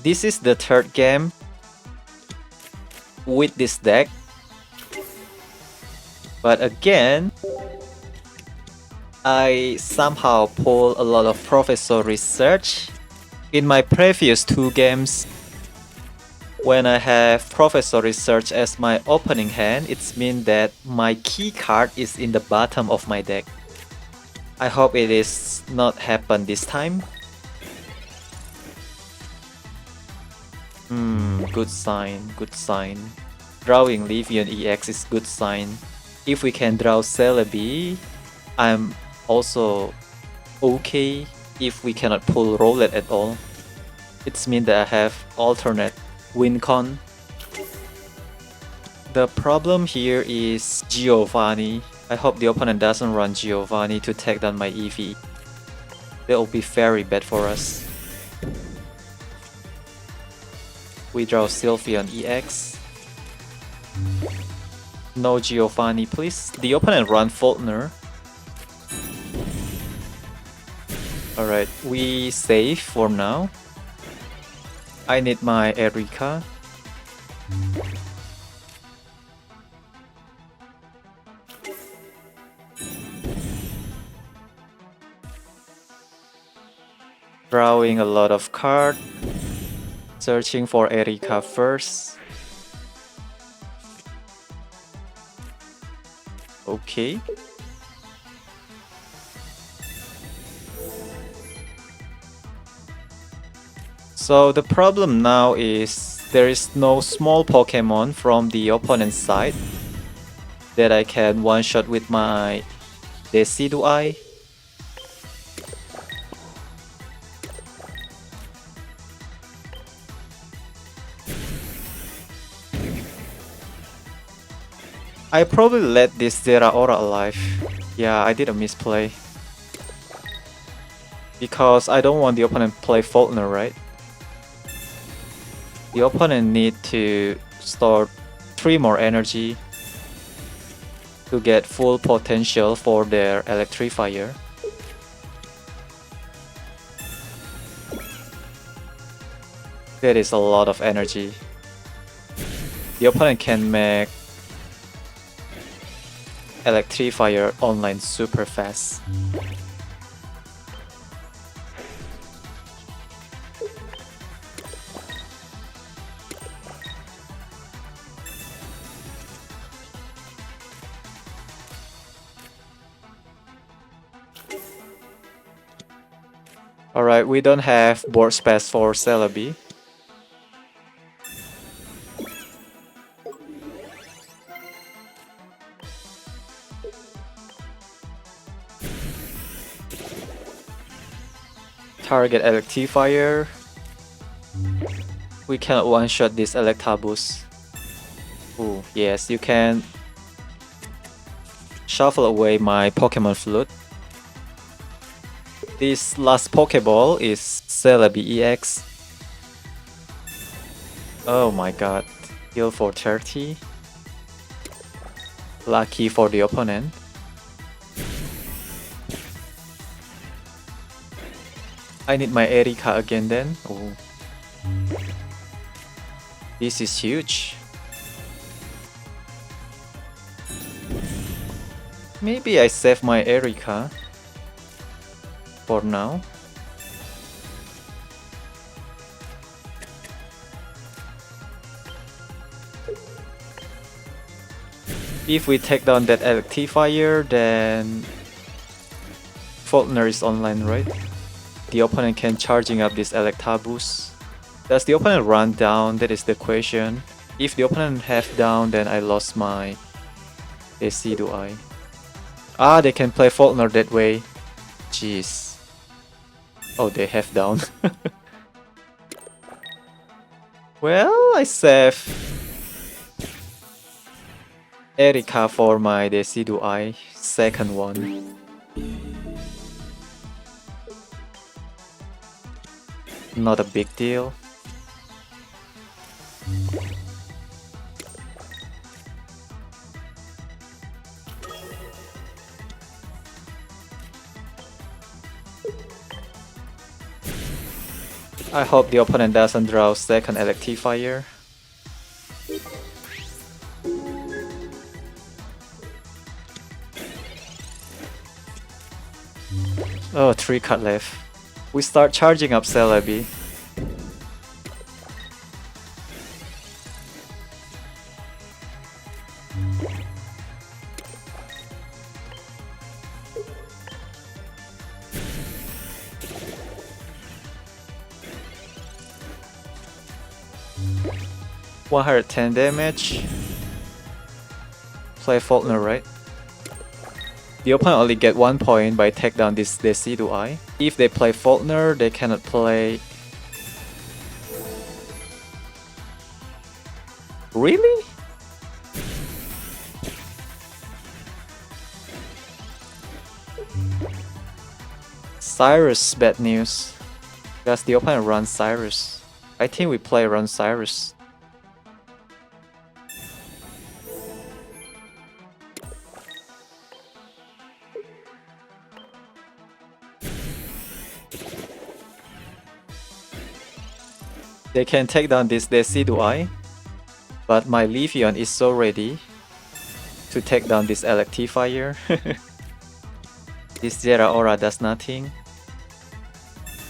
This is the third game with this deck. But again, I somehow pull a lot of Professor Research. In my previous 2 games, when I have Professor Research as my opening hand, it means that my key card is in the bottom of my deck. I hope it is not happen this time. Good sign, good sign. Drawing Leafeon EX is good sign. If we can draw Celebi, I'm also okay if we cannot pull Rowlet at all. It means that I have alternate win con. The problem here is Giovanni. I hope the opponent doesn't run Giovanni to take down my Eevee. That will be very bad for us. We draw Sylveon EX. No Giovanni, please. The opponent run Faulkner. Alright, we save for now. I need my Erika. Drawing a lot of cards. Searching for Erika first. Okay. So the problem now is there is no small Pokemon from the opponent's side that I can one-shot with my Decidueye. I probably let this Zeraora alive. Yeah, I did a misplay. Because I don't want the opponent to play Faulkner, right? The opponent need to store 3 more energy to get full potential for their Electivire. That is a lot of energy. The opponent can make Electivire online super fast. Alright, we don't have board space for Celebi. Target Electivire. We cannot one-shot this Electabuzz. Ooh, yes, you can shuffle away my Pokemon Flute. This last Pokeball is Celebi EX. Oh my god. Heal for 30. Lucky for the opponent. I need my Erika again then. Oh. This is huge. Maybe I save my Erika for now. If we take down that Electivire, then Faulkner is online, right? The opponent can charging up this Electabuzz. Does the opponent run down? That is the question. If the opponent have down, then I lost my Decidueye. Ah, they can play Faulkner that way. Jeez. Oh, they have down. Well, I save Erika for my Decidueye, second one. Not a big deal. I hope the opponent doesn't draw second Electivire. Oh, 3 card left. We start charging up Celebi. $110 damage. Play Faulkner, right? The opponent only get 1 point by take down this Decidueye. If they play Faulkner, they cannot play... Really? Cyrus, bad news. Because the opponent runs Cyrus. I think we play around Cyrus. They can take down this Decidueye, but my Leafeon is so ready to take down this Electivire. This Zeraora does nothing.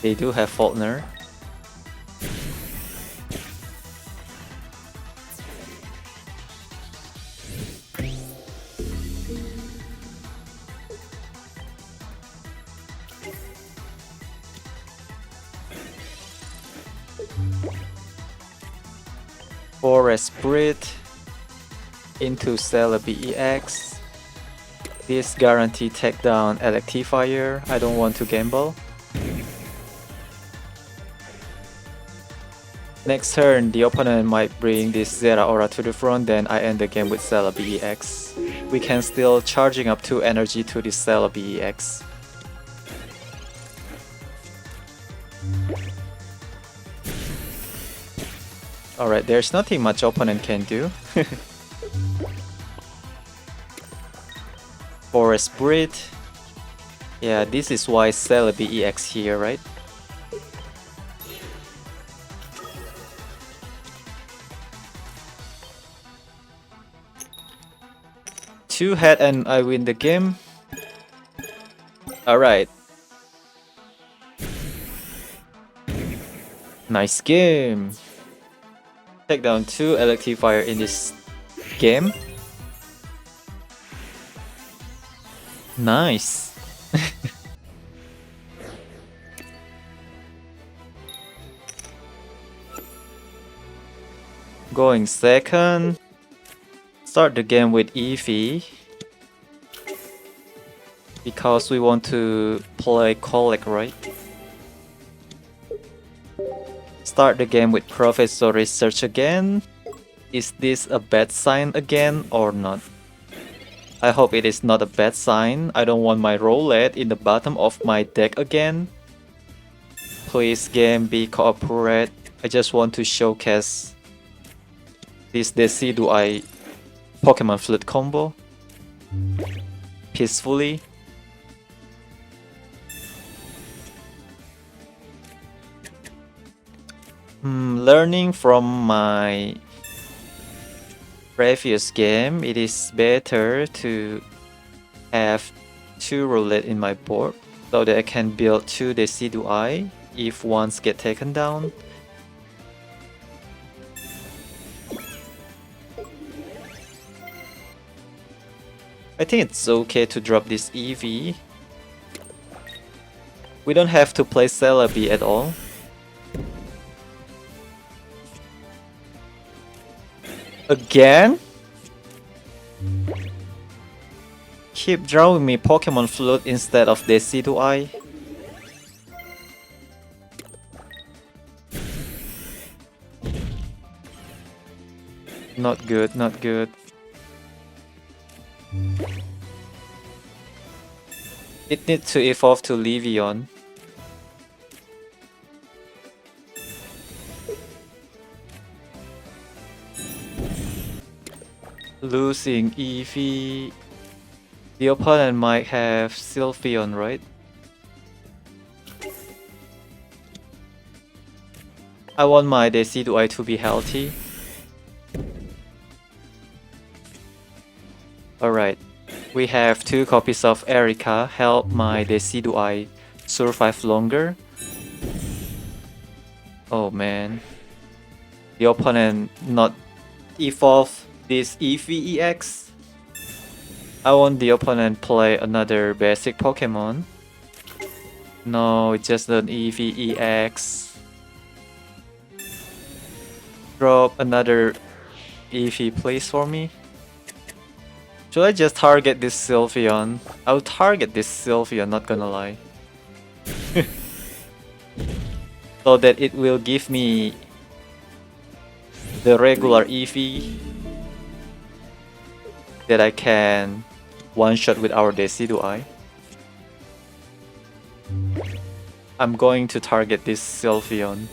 They do have Faulkner. Forest Spirit into Celebi EX. This guarantee take down Electivire. I don't want to gamble. Next turn, the opponent might bring this Zeraora to the front, then I end the game with Celebi EX. We can still charging up 2 energy to this Celebi EX. Alright, there's nothing much opponent can do. Forest Spirit. Yeah, this is why Celebi EX here, right? Two head and I win the game. Alright. Nice game. Take down 2 Electivire in this game. Nice. Going second. Start the game with Eevee. Because we want to play Collect, right? Start the game with Professor Research again. Is this a bad sign again or not? I hope it is not a bad sign. I don't want my Rowlet in the bottom of my deck again. Please game, be cooperate. I just want to showcase this Decidueye Pokemon Flute combo peacefully. Learning from my previous game, it is better to have 2 Rowlet in my board so that I can build 2 Decidueye if ones get taken down. I think it's okay to drop this Eevee. We don't have to play Celebi at all. Again? Keep drawing me Pokemon Flute instead of Decidueye. Not good, not good. It needs to evolve to Leafeon. Losing Eevee. The opponent might have Sylveon, right? I want my Decidueye to be healthy. Alright, we have 2 copies of Erika. Help my Decidueye survive longer. Oh man. The opponent not evolve this Eevee EX. I want the opponent play another basic Pokemon. No, it's just an Eevee EX. Drop another Eevee please for me. Should I just target this Sylveon? I'll target this Sylveon, not gonna lie. So that it will give me the regular Eevee that I can one-shot with our Decidueye. I'm going to target this Sylveon.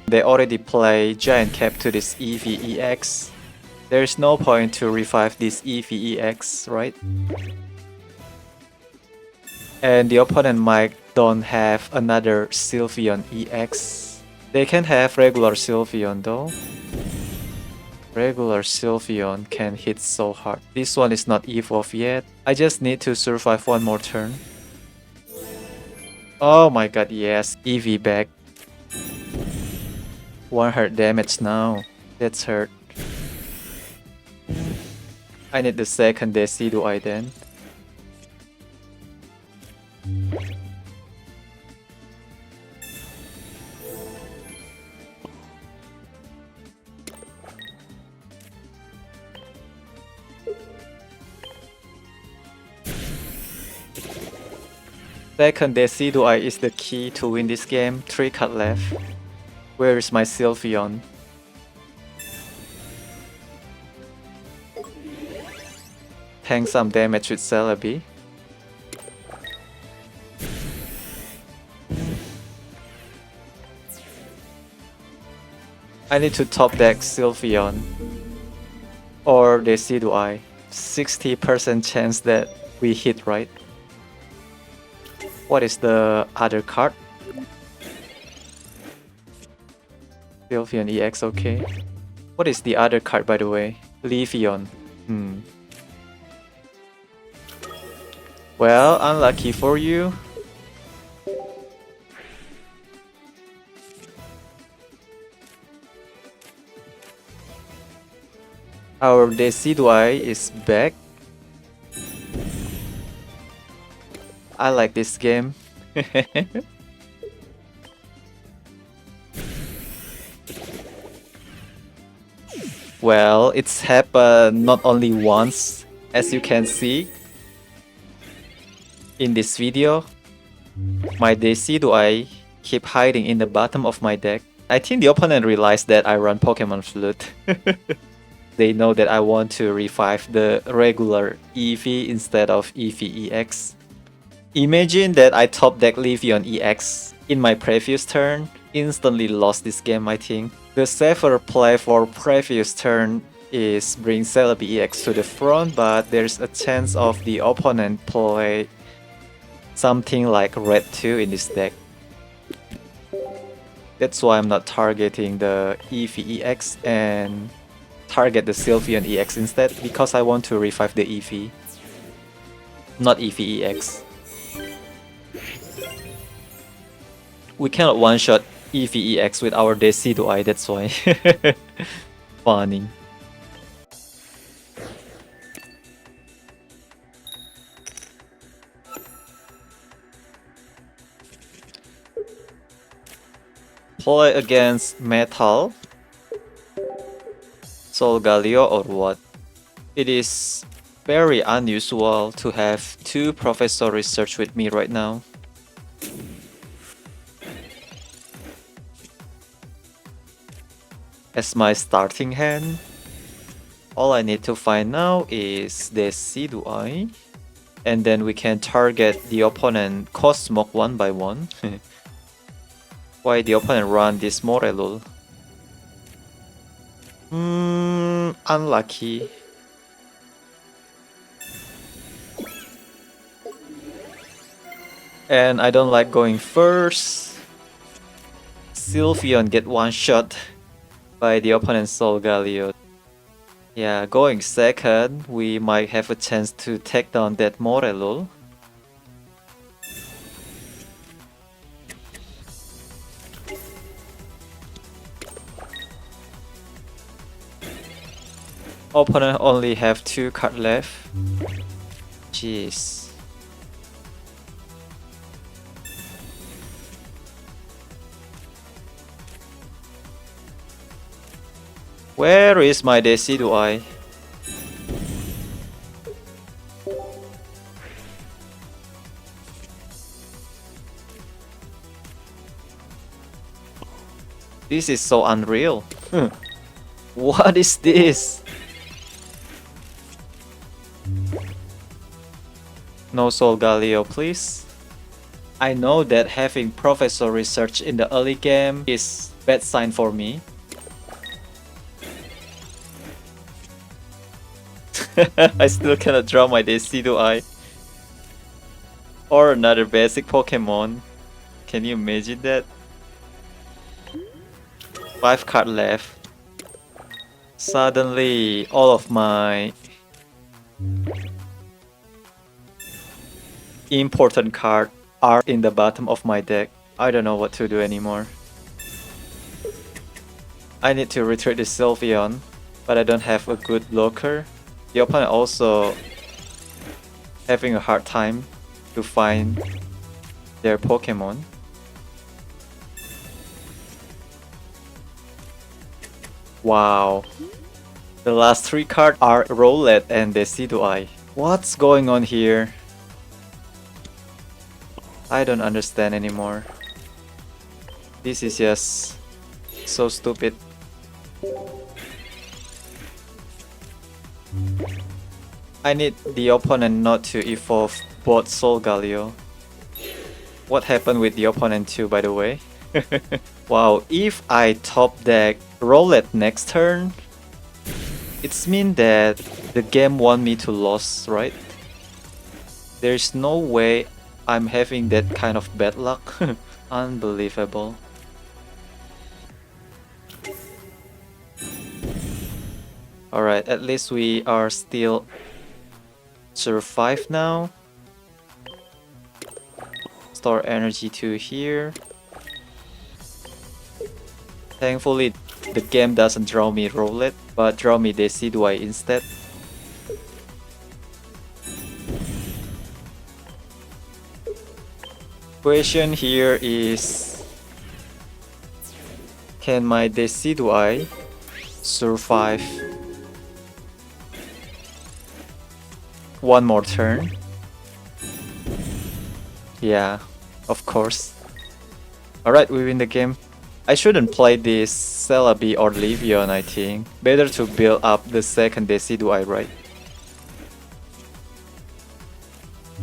They already play Giant Cap to this Eevee EX. There's no point to revive this Eevee EX, right? And the opponent might don't have another Sylveon EX. They can have regular Sylveon though. Regular Sylveon can hit so hard. This one is not evolved yet. I just need to survive one more turn. Oh my god, yes. Eevee back. 1 hurt damage now. That's hurt. I need the second Decidueye then. Second Decidueye is the key to win this game. 3 cards left. Where is my Sylveon? Tank some damage with Celebi. I need to top deck Sylveon or Decidueye. 60% chance that we hit, right? What is the other card? Sylveon EX, okay. What is the other card, by the way? Leafeon. Well, unlucky for you. Our Decidueye is back. I like this game. Well, it's happened not only once, as you can see in this video. My Decidueye keep hiding in the bottom of my deck. I think the opponent realized that I run Pokemon Flute. They know that I want to revive the regular Eevee instead of Eevee EX. Imagine that I top deck Leafeon EX in my previous turn. Instantly lost this game, I think. The safer play for previous turn is bring Celebi EX to the front, but there's a chance of the opponent play something like Red 2 in this deck. That's why I'm not targeting the Eevee EX and target the Sylveon EX instead, because I want to revive the Eevee, not Eevee EX. We cannot one-shot Eevee EX with our Decidueye, that's why. Funny. Play against Metal, Solgaleo or what? It is very unusual to have 2 Professor Research with me right now. As my starting hand, all I need to find now is Decidueye, and then we can target the opponent Cosmog 1 by 1. Why the opponent run this Morelul? Unlucky. And I don't like going first. Sylveon get one shot by the opponent's Solgaleo. Yeah, going second, we might have a chance to take down that Morello. Opponent only have 2 cards left. Jeez. Where is my Decidueye? This is so unreal. What is this? No Solgaleo, please. I know that having Professor Research in the early game is bad sign for me. I still cannot draw my Decidueye. Or another basic Pokemon. Can you imagine that? 5 cards left. Suddenly, all of my important cards are in the bottom of my deck. I don't know what to do anymore. I need to retreat the Sylveon, but I don't have a good blocker. The opponent also having a hard time to find their Pokemon. Wow. The last 3 cards are Rowlet and Decidueye. What's going on here? I don't understand anymore. This is just so stupid. I need the opponent not to evolve both Solgaleo. What happened with the opponent too, by the way? Wow, if I top deck Rowlet next turn, it's mean that the game want me to lose, right? There's no way I'm having that kind of bad luck. Unbelievable. Alright, at least we are still survive now. Store energy to here. Thankfully, the game doesn't draw me Rowlet, but draw me Decidueye instead. Question here is, can my Decidueye survive one more turn? Yeah, of course. Alright, we win the game. I shouldn't play this Celebi or Leafeon, I think. Better to build up the second Decidueye, right?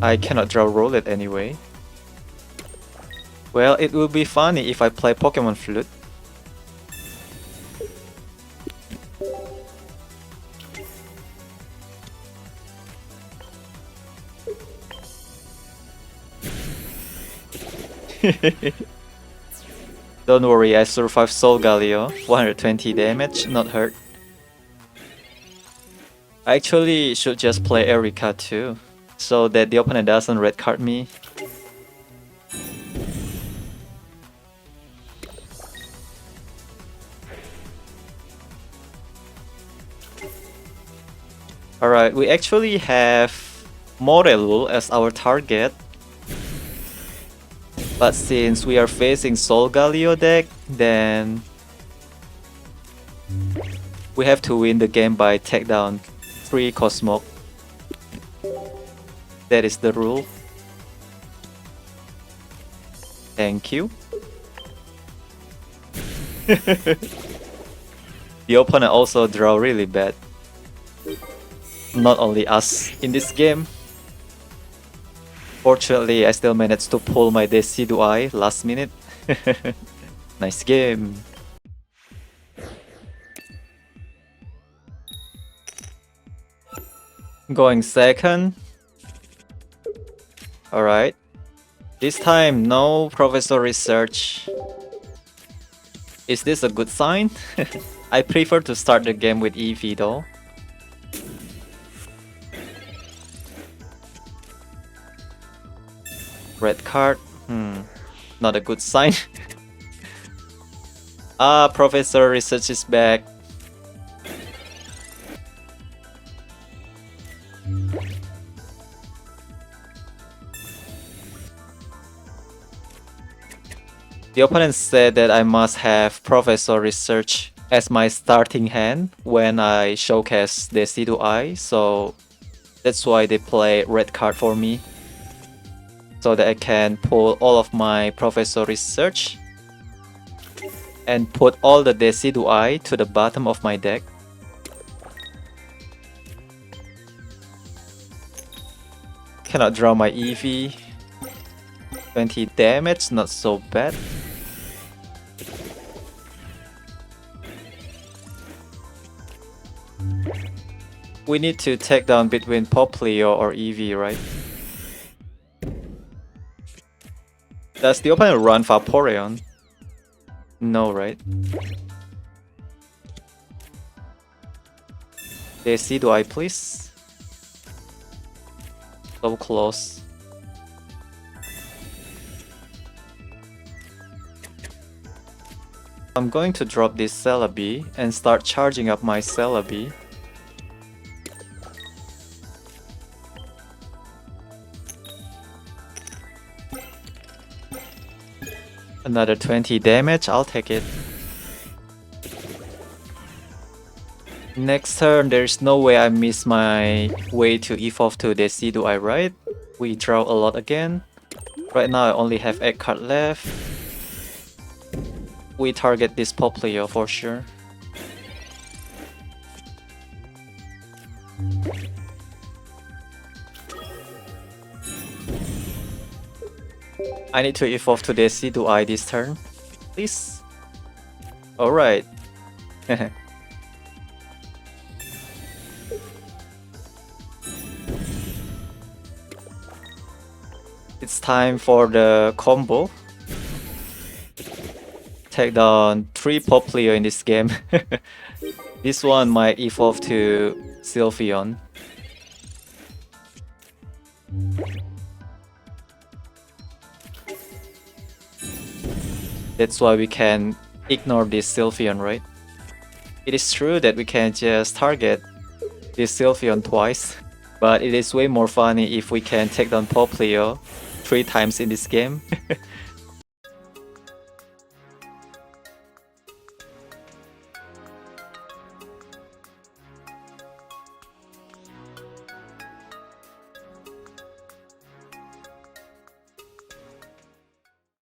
I cannot draw Rowlet anyway. Well, it will be funny if I play Pokemon Flute. Don't worry, I survived Solgaleo. 120 damage, not hurt. I actually should just play Erika too, so that the opponent doesn't red card me. Alright, we actually have Morello as our target. But since we are facing Solgaleo deck, then we have to win the game by take down 3 Cosmog. That is the rule. Thank you. The opponent also draw really bad. Not only us in this game. Fortunately, I still managed to pull my Decidueye last minute. Nice game. Going second. Alright. This time, no Professor Research. Is this a good sign? I prefer to start the game with Eevee though. Red card. Not a good sign. Professor Research is back. The opponent said that I must have Professor Research as my starting hand when I showcase Decidueye, so that's why they play red card for me. So that I can pull all of my Professor Research and put all the Decidueye to the bottom of my deck. Cannot draw my Eevee. 20 damage, not so bad. We need to take down between Poplio or Eevee, right? Does the opponent run Vaporeon? No, right? Decidueye, please. So close. I'm going to drop this Celebi and start charging up my Celebi. Another 20 damage, I'll take it. Next turn, there's no way I miss my way to evolve to Decidueye, right? We draw a lot again. Right now I only have 8 cards left. We target this Poplio for sure. I need to evolve to Decidueye this turn, please. Alright. It's time for the combo. Take down 3 Poplio in this game. This one might evolve to Sylveon. That's why we can ignore this Sylveon, right? It is true that we can just target this Sylveon twice, but it is way more funny if we can take down Poplio 3 times in this game.